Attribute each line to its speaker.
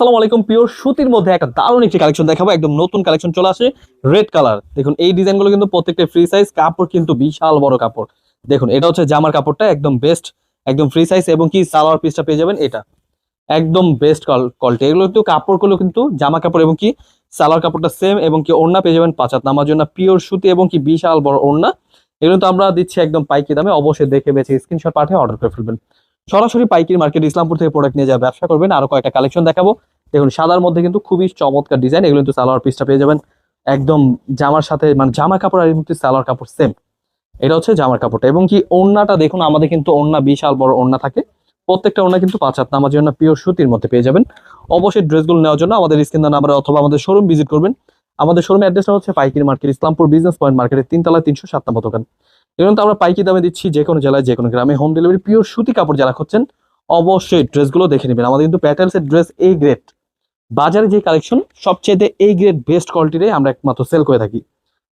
Speaker 1: আসসালামু আলাইকুম। পিওর সুতির মধ্যে একটা দারুণ একটি কালেকশন দেখাবো। একদম নতুন কালেকশন চলে আসে, রেড কালার। দেখুন এই ডিজাইনগুলো কিন্তু প্রত্যেকটা ফ্রি সাইজ, কাপড় কিন্তু বিশাল বড় কাপড়। দেখুন এটা হচ্ছে জামার কাপড়টা একদম বেস্ট, একদম ফ্রি সাইজ এবং কি সালোয়ার পিসটা পেয়ে যাবেন এটা একদম বেস্ট কোয়ালিটি। এগুলো কিন্তু কাপড়গুলো কিন্তু জামা কাপড় এবং কি সালোয়ার কাপড়টা সেম এবং কি ওড়না পেয়ে যাবেন 5 হাত নামার জন্য পিওর সুতি এবং কি বিশাল বড় ওড়না। এগুলো তো আমরা দিচ্ছি একদম পাইকারি দামে। অবশ্যই দেখে বেছে স্ক্রিনশট পাঠিয়ে অর্ডার করে ফেলবেন। সরাসরি পাইকারি মার্কেট ইসলামপুর থেকে প্রোডাক্ট নিয়ে যাওয়া ব্যবসা করবেন। আরো কয়েকটা কালেকশন দেখাবো। দেখুন সাদার মধ্যে কিন্তু খুবই চমৎকার ডিজাইন। এগুলো কিন্তু সালোয়ার পিসটা পেয়ে যাবেন একদম জামার সাথে, মানে জামা কাপড় আর কিন্তু সালোয়ার কাপড় সেম। এটা হচ্ছে জামার কাপড়টা এবং কি ওড়নাটা দেখুন, আমাদের কিন্তু ওড়না বিশাল বড় ওড়না থাকে। প্রত্যেকটা ওড়না কিন্তু 5 হাত নামার জন্য পিওর সুতির মধ্যে পেয়ে যাবেন। অবশ্যই ড্রেসগুলো নেওয়ার জন্য আমাদের স্ক্রিন দেওয়া নাম্বারে অথবা আমাদের শোরুম ভিজিট করবেন। আমাদের শোরুমের অ্যাড্রেসটা হচ্ছে পাইকারি মার্কেট ইসলামপুর বিজনেস পয়েন্ট মার্কেটের 3 তলায় 307 নম্বর দোকান। এগুলো তো আমরা পাইকারি দামে দিচ্ছি যে কোনো জেলায় যে কোনো গ্রামে। Home delivery. পিওর সুতি কাপড় যারা খুঁজছেন অবশ্যই ড্রেসগুলো দেখে নেবেন। আমাদের কিন্তু প্যাটার্নসের ড্রেস এই গ্রেড, বাজারে যে কালেকশন সবচেয়ে এই গ্রেড বেস্ট কোয়ালিটির আমরা একমাত্র সেল করে থাকি।